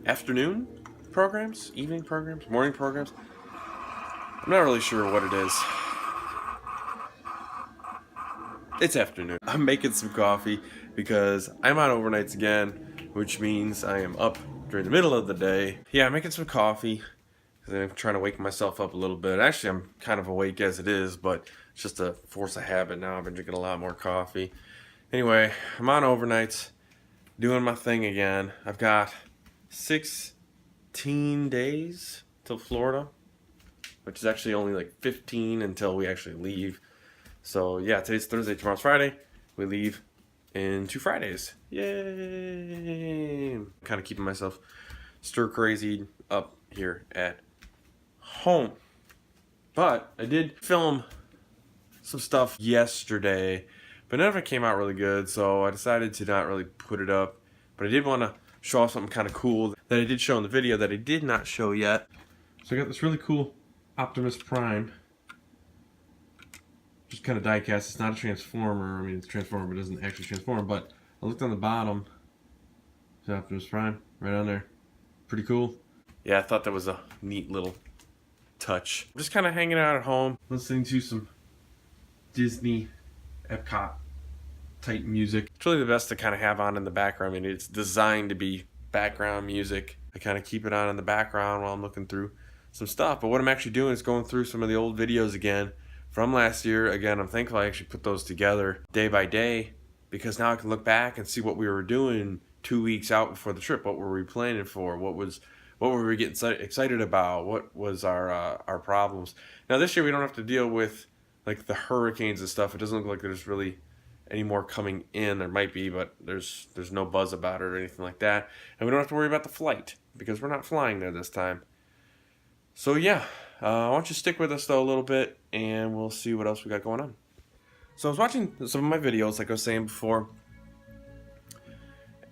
afternoon programs, evening programs, morning programs. I'm not really sure what it is. It's afternoon. I'm making some coffee because I'm on overnights again, which means I am up during the middle of the day. Yeah, I'm making some coffee because I'm trying to wake myself up a little bit. Actually, I'm kind of awake as it is, but it's just a force of habit now. I've been drinking a lot more coffee. Anyway, I'm on overnights, doing my thing again. I've got 16 days till Florida, which is actually only like 15 until we actually leave. So yeah, today's Thursday, tomorrow's Friday. We leave in 2 Fridays. Yay! I'm kind of keeping myself stir crazy up here at home. But I did film some stuff yesterday, but none of it came out really good, so I decided to not really put it up. But I did want to show off something kind of cool that I did show in the video that I did not show yet. So I got this really cool Optimus Prime. Just kind of die-cast. It's not a transformer. I mean, it's a transformer, but it doesn't actually transform. But I looked on the bottom. It's Optimus Prime right on there. Pretty cool. Yeah, I thought that was a neat little touch. I'm just kind of hanging out at home, listening to some Disney Epcot type music. It's really the best to kind of have on in the background. I mean, it's designed to be background music. I kind of keep it on in the background while I'm looking through some stuff. But what I'm actually doing is going through some of the old videos again from last year. Again, I'm thankful I actually put those together day by day, because now I can look back and see what we were doing 2 weeks out before the trip. What were we planning for? What were we getting excited about? What was our problems? Now this year we don't have to deal with like the hurricanes and stuff. It doesn't look like there's really any more coming in. There might be, but there's no buzz about it or anything like that. And we don't have to worry about the flight because we're not flying there this time. So yeah, why don't you stick with us though a little bit, and we'll see what else we got going on. So I was watching some of my videos, like I was saying before,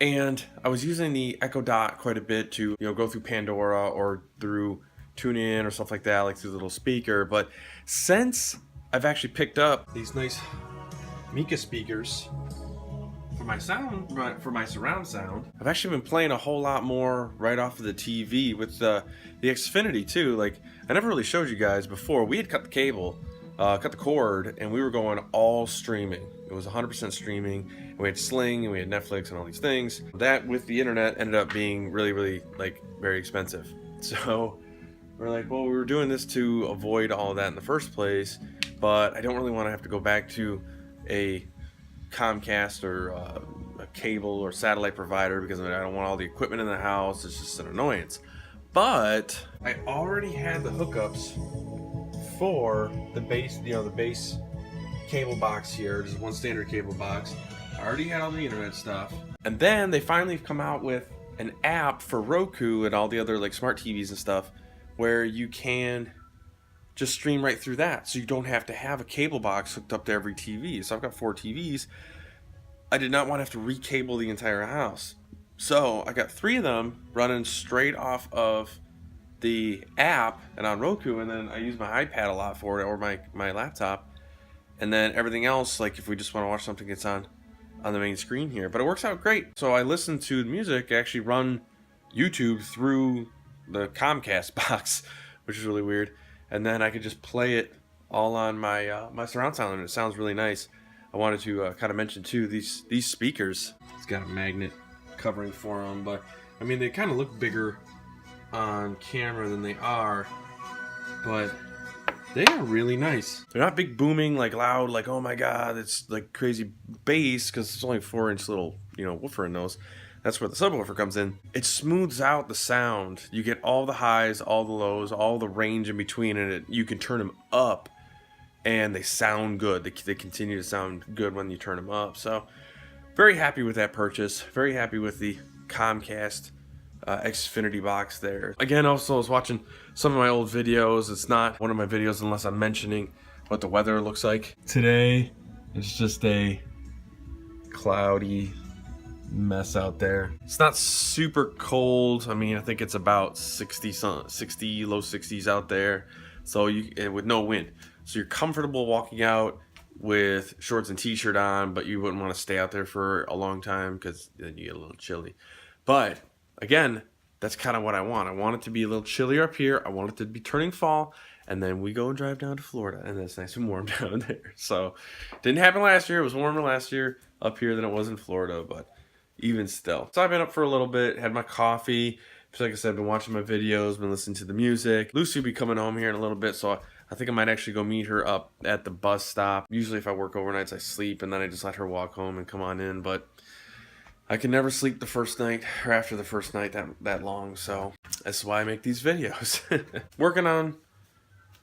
and I was using the Echo Dot quite a bit to, go through Pandora or through TuneIn or stuff like that, like through the little speaker. But since I've actually picked up these nice Mika speakers for my surround sound, I've actually been playing a whole lot more right off of the TV with the Xfinity too. Like, I never really showed you guys before. We had cut the cable, cut the cord, and we were going all streaming. It was 100% streaming. And we had Sling and we had Netflix and all these things. That with the internet ended up being really, really very expensive. So we're like, well, we were doing this to avoid all of that in the first place, but I don't really want to have to go back to a Comcast or a cable or satellite provider because I don't want all the equipment in the house. It's just an annoyance. But I already had the hookups for the base, the base cable box here. Just one standard cable box. I already had all the internet stuff. And then they finally come out with an app for Roku and all the other like smart TVs and stuff where you can just stream right through that, so you don't have to have a cable box hooked up to every TV. So I've got 4 TVs. I did not want to have to recable the entire house. So I got 3 of them running straight off of the app and on Roku, and then I use my iPad a lot for it, or my laptop. And then everything else, like if we just want to watch something, it's on the main screen here. But it works out great. So I listen to music, I actually run YouTube through the Comcast box, which is really weird. And then I could just play it all on my my surround sound, and it sounds really nice. I wanted to kind of mention too, these speakers. It's got a magnet covering for them, but I mean they kind of look bigger on camera than they are, but they are really nice. They're not big booming, like loud, like oh my god, it's like crazy bass, because it's only a 4-inch little woofer in those. That's where the subwoofer comes in. It smooths out the sound. You get all the highs, all the lows, all the range in between, and you can turn them up, and they sound good. They continue to sound good when you turn them up. So, very happy with that purchase. Very happy with the Comcast Xfinity box there. Again, also I was watching some of my old videos. It's not one of my videos unless I'm mentioning what the weather looks like. Today, it's just a cloudy mess out there. It's not super cold. I mean, I think it's about 60, low 60s out there. So with no wind. So you're comfortable walking out with shorts and t-shirt on, but you wouldn't want to stay out there for a long time because then you get a little chilly. But again, that's kind of what I want. I want it to be a little chillier up here. I want it to be turning fall, and then we go and drive down to Florida, and it's nice and warm down there. So, didn't happen last year. It was warmer last year up here than it was in Florida, but even still. So I've been up for a little bit, had my coffee. Like I said, I've been watching my videos, been listening to the music. Lucy will be coming home here in a little bit, so I think I might actually go meet her up at the bus stop. Usually if I work overnights, I sleep, and then I just let her walk home and come on in, but I can never sleep the first night or after the first night that long, so that's why I make these videos. Working on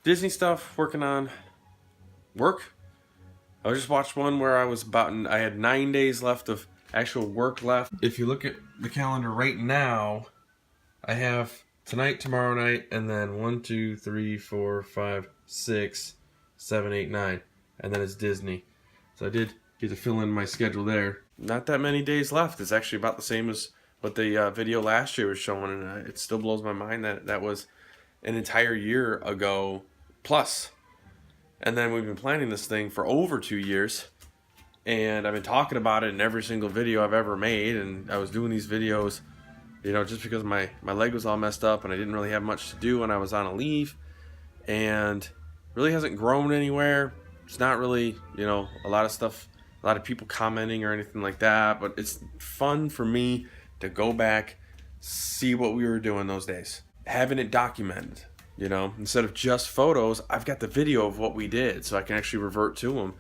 Disney stuff, working on work. I just watched one where I had 9 days left of actual work left. If you look at the calendar right now, I have tonight, tomorrow night, and then 1, 2, 3, 4, 5, 6, 7, 8, 9, and then it's Disney. So I did get to fill in my schedule there. Not that many days left. It's actually about the same as what the video last year was showing, and it still blows my mind that that was an entire year ago plus. And then we've been planning this thing for over 2 years, and I've been talking about it in every single video I've ever made, and I was doing these videos, you know, just because my leg was all messed up and I didn't really have much to do when I was on a leave, and really hasn't grown anywhere. It's not really, you know, a lot of people commenting or anything like that, but it's fun for me to go back, see what we were doing those days, having it documented, you know, instead of just photos. I've got the video of what we did, so I can actually revert to them.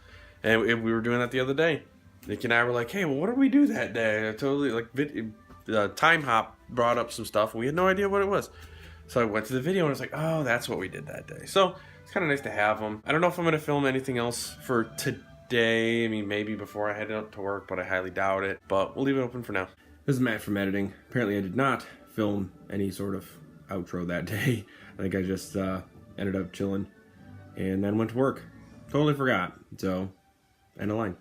And we were doing that the other day. Nick and I were like, hey, well, what did we do that day? I totally, like, Time Hop brought up some stuff, and we had no idea what it was. So I went to the video, and I was like, oh, that's what we did that day. So it's kind of nice to have them. I don't know if I'm going to film anything else for today. I mean, maybe before I head out to work, but I highly doubt it. But we'll leave it open for now. This is Matt from editing. Apparently I did not film any sort of outro that day. I think I just ended up chilling and then went to work. Totally forgot. So, end of line.